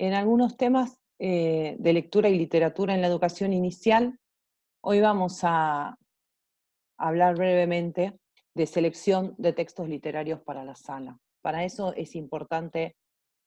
en algunos temas de lectura y literatura en la educación inicial. Hoy vamos a hablar brevemente de selección de textos literarios para la sala. Para eso es importante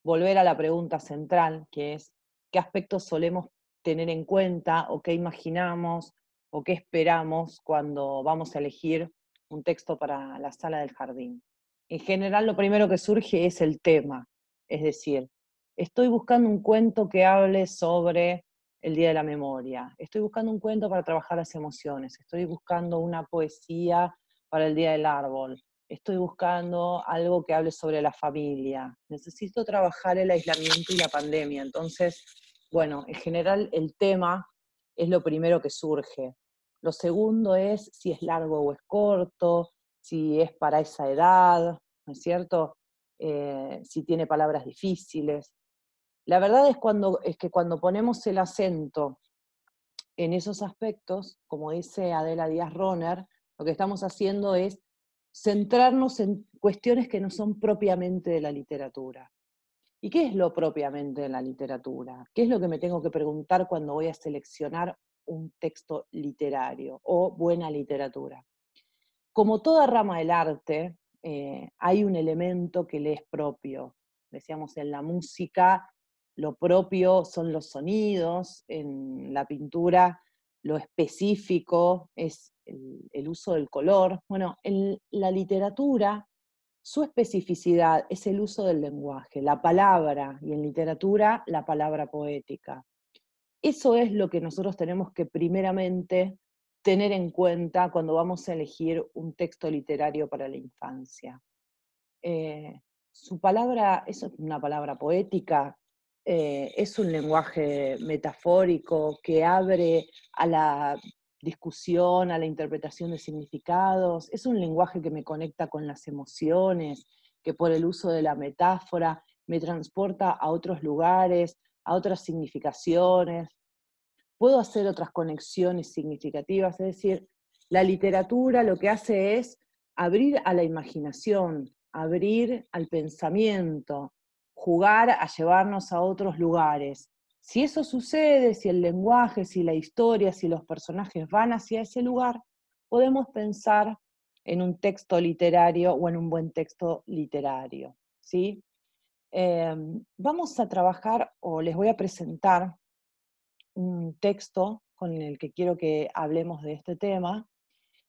volver a la pregunta central, que es qué aspectos solemos tener en cuenta o qué imaginamos o qué esperamos cuando vamos a elegir un texto para la sala del jardín. En general, lo primero que surge es el tema, es decir, estoy buscando un cuento que hable sobre el Día de la Memoria, estoy buscando un cuento para trabajar las emociones, estoy buscando una poesía para el Día del Árbol, estoy buscando algo que hable sobre la familia, necesito trabajar el aislamiento y la pandemia. Entonces, bueno, en general el tema es lo primero que surge. Lo segundo es si es largo o es corto, si es para esa edad, ¿no es cierto? Si tiene palabras difíciles. La verdad es que cuando ponemos el acento en esos aspectos, como dice Adela Díaz Roner, lo que estamos haciendo es centrarnos en cuestiones que no son propiamente de la literatura. ¿Y qué es lo propiamente de la literatura? ¿Qué es lo que me tengo que preguntar cuando voy a seleccionar un texto literario o buena literatura? Como toda rama del arte, hay un elemento que le es propio. Decíamos, en la música lo propio son los sonidos, en la pintura lo específico es el uso del color. Bueno, en la literatura su especificidad es el uso del lenguaje, la palabra, y en literatura la palabra poética. Eso es lo que nosotros tenemos que primeramente tener en cuenta cuando vamos a elegir un texto literario para la infancia. Su palabra es una palabra poética, es un lenguaje metafórico que abre a la discusión, a la interpretación de significados, es un lenguaje que me conecta con las emociones, que por el uso de la metáfora me transporta a otros lugares, a otras significaciones. Puedo hacer otras conexiones significativas, es decir, la literatura lo que hace es abrir a la imaginación, abrir al pensamiento, jugar a llevarnos a otros lugares. Si eso sucede, si el lenguaje, si la historia, si los personajes van hacia ese lugar, podemos pensar en un texto literario o en un buen texto literario, ¿sí? Vamos a trabajar, o les voy a presentar un texto con el que quiero que hablemos de este tema,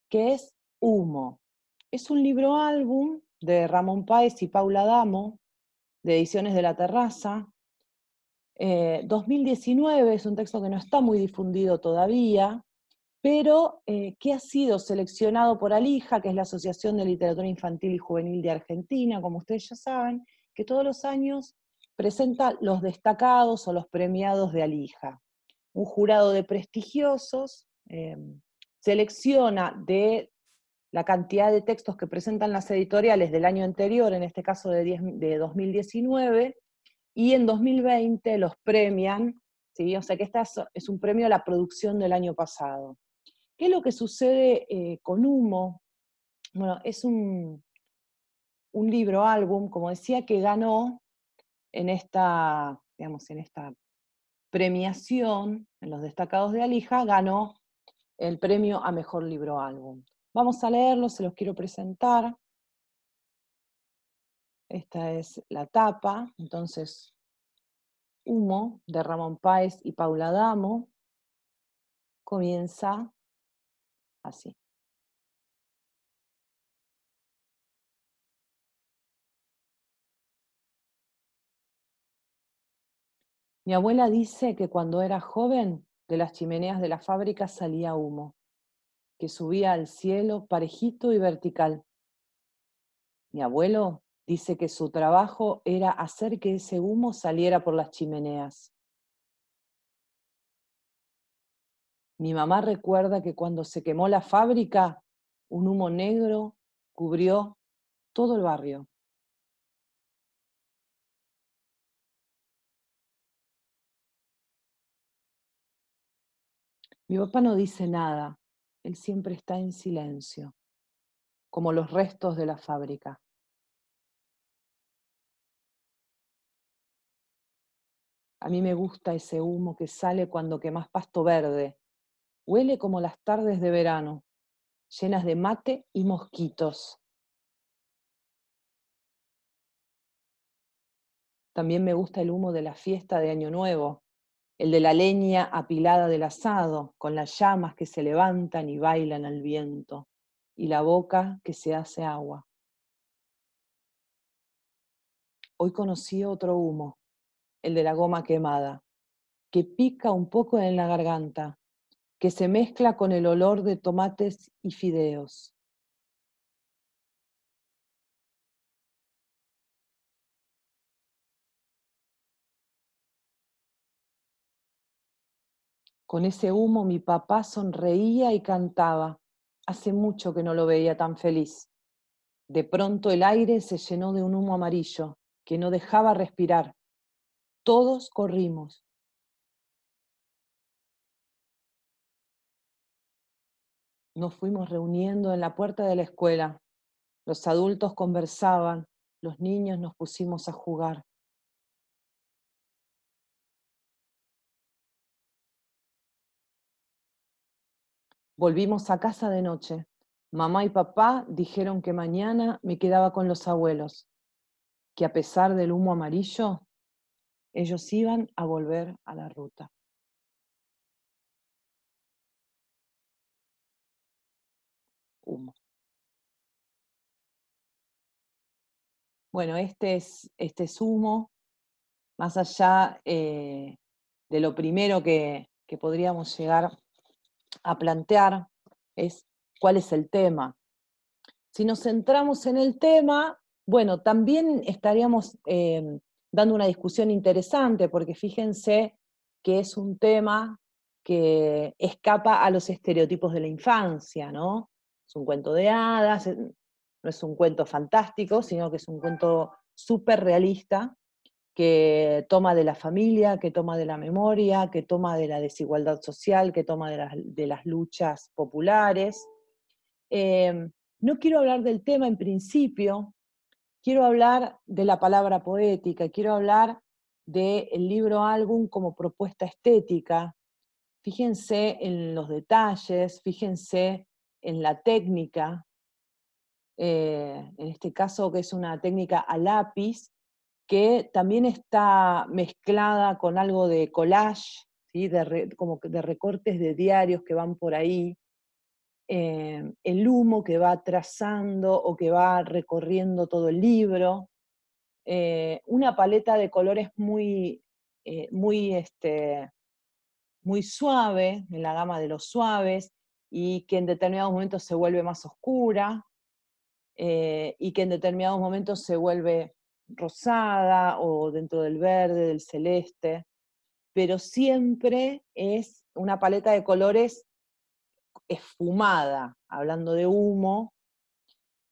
que es Humo. Es un libro álbum de Ramón Páez y Paula Damo, de Ediciones de la Terraza. 2019, es un texto que no está muy difundido todavía, pero que ha sido seleccionado por Alija, que es la Asociación de Literatura Infantil y Juvenil de Argentina, como ustedes ya saben, que todos los años presenta los destacados o los premiados de Alija. Un jurado de prestigiosos selecciona de la cantidad de textos que presentan las editoriales del año anterior, en este caso de 2019, y en 2020 los premian, ¿sí? O sea que este es un premio a la producción del año pasado. ¿Qué es lo que sucede con Humo? Bueno, es un libro álbum, como decía, que ganó en esta, digamos, en esta premiación, en los destacados de Alija, ganó el premio a Mejor Libro Álbum. Vamos a leerlo, se los quiero presentar. Esta es la tapa, entonces, Humo, de Ramón Páez y Paula Damo, comienza así. Mi abuela dice que cuando era joven, de las chimeneas de la fábrica salía humo, que subía al cielo parejito y vertical. Mi abuelo dice que su trabajo era hacer que ese humo saliera por las chimeneas. Mi mamá recuerda que cuando se quemó la fábrica, un humo negro cubrió todo el barrio. Mi papá no dice nada, él siempre está en silencio, como los restos de la fábrica. A mí me gusta ese humo que sale cuando quemás pasto verde. Huele como las tardes de verano, llenas de mate y mosquitos. También me gusta el humo de la fiesta de Año Nuevo, el de la leña apilada del asado, con las llamas que se levantan y bailan al viento, y la boca que se hace agua. Hoy conocí otro humo, el de la goma quemada, que pica un poco en la garganta, que se mezcla con el olor de tomates y fideos. Con ese humo mi papá sonreía y cantaba. Hace mucho que no lo veía tan feliz. De pronto el aire se llenó de un humo amarillo que no dejaba respirar. Todos corrimos. Nos fuimos reuniendo en la puerta de la escuela. Los adultos conversaban, los niños nos pusimos a jugar. Volvimos a casa de noche. Mamá y papá dijeron que mañana me quedaba con los abuelos, que a pesar del humo amarillo, ellos iban a volver a la ruta. Humo. Bueno, este es humo, más allá de lo primero que podríamos llegar a plantear, es cuál es el tema. Si nos centramos en el tema, bueno, también estaríamos dando una discusión interesante, porque fíjense que es un tema que escapa a los estereotipos de la infancia, ¿no? Es un cuento de hadas, no es un cuento fantástico, sino que es un cuento súper realista, que toma de la familia, que toma de la memoria, que toma de la desigualdad social, que toma de las luchas populares. No quiero hablar del tema en principio, quiero hablar de la palabra poética, quiero hablar del libro álbum como propuesta estética. Fíjense en los detalles, fíjense en la técnica, en este caso que es una técnica a lápiz, que también está mezclada con algo de collage, ¿sí? Como de recortes de diarios que van por ahí, el humo que va trazando o que va recorriendo todo el libro, una paleta de colores muy suave, en la gama de los suaves, y que en determinados momentos se vuelve más oscura, y que en determinados momentos se vuelve rosada o dentro del verde, del celeste, pero siempre es una paleta de colores esfumada, hablando de humo.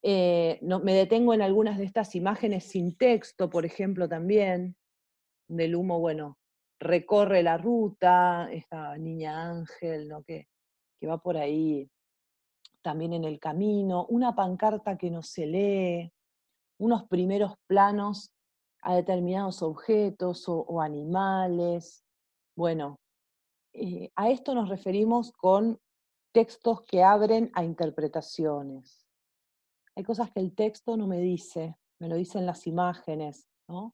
No, me detengo en algunas de estas imágenes sin texto, por ejemplo, también, del humo, bueno, recorre la ruta, esta niña ángel, ¿no? que va por ahí también en el camino, una pancarta que no se lee, unos primeros planos a determinados objetos o animales. Bueno, a esto nos referimos con textos que abren a interpretaciones. Hay cosas que el texto no me dice, me lo dicen las imágenes, ¿no?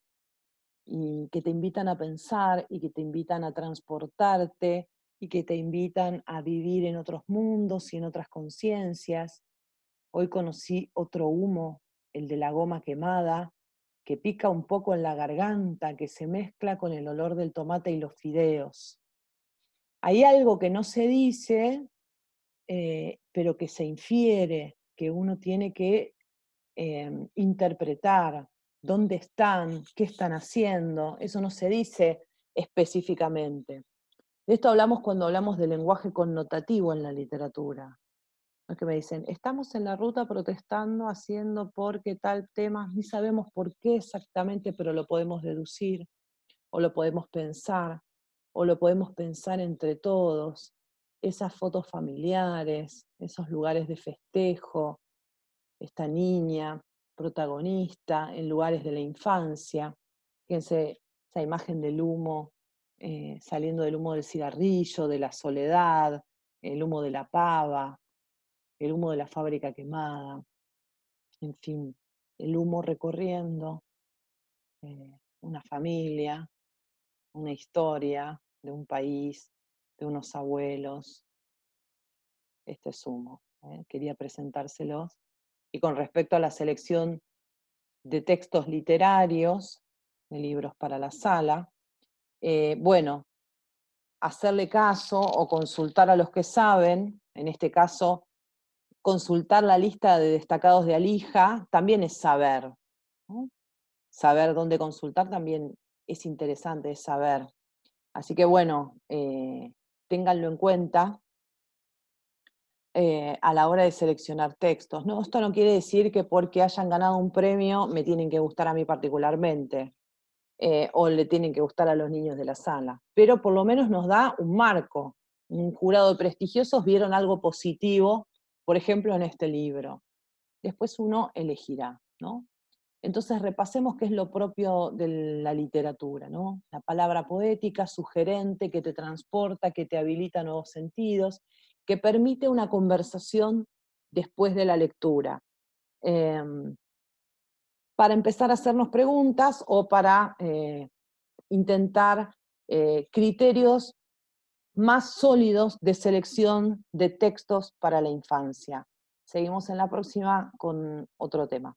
Y que te invitan a pensar y que te invitan a transportarte y que te invitan a vivir en otros mundos y en otras conciencias. Hoy conocí otro humo, el de la goma quemada, que pica un poco en la garganta, que se mezcla con el olor del tomate y los fideos. Hay algo que no se dice, pero que se infiere, que uno tiene que interpretar dónde están, qué están haciendo, eso no se dice específicamente. De esto hablamos cuando hablamos de lenguaje connotativo en la literatura. No es que me dicen, estamos en la ruta protestando, haciendo porque tal tema, ni sabemos por qué exactamente, pero lo podemos deducir, o lo podemos pensar, o lo podemos pensar entre todos. Esas fotos familiares, esos lugares de festejo, esta niña protagonista en lugares de la infancia. Fíjense esa imagen del humo saliendo del humo del cigarrillo, de la soledad, el humo de la pava, el humo de la fábrica quemada, en fin, el humo recorriendo una familia, una historia de un país, de unos abuelos. Este es humo. Quería presentárselos. Y con respecto a la selección de textos literarios, de libros para la sala, bueno, hacerle caso o consultar a los que saben, en este caso, consultar la lista de destacados de Alija, también es saber, ¿no? Saber dónde consultar también es interesante, es saber. Así que bueno, ténganlo en cuenta a la hora de seleccionar textos, ¿no? Esto no quiere decir que porque hayan ganado un premio me tienen que gustar a mí particularmente, o le tienen que gustar a los niños de la sala, pero por lo menos nos da un marco. Un jurado de prestigiosos vieron algo positivo, por ejemplo, en este libro. Después uno elegirá, ¿no? Entonces repasemos qué es lo propio de la literatura, ¿no? La palabra poética, sugerente, que te transporta, que te habilita nuevos sentidos, que permite una conversación después de la lectura. Para empezar a hacernos preguntas o para intentar criterios más sólidos de selección de textos para la infancia. Seguimos en la próxima con otro tema.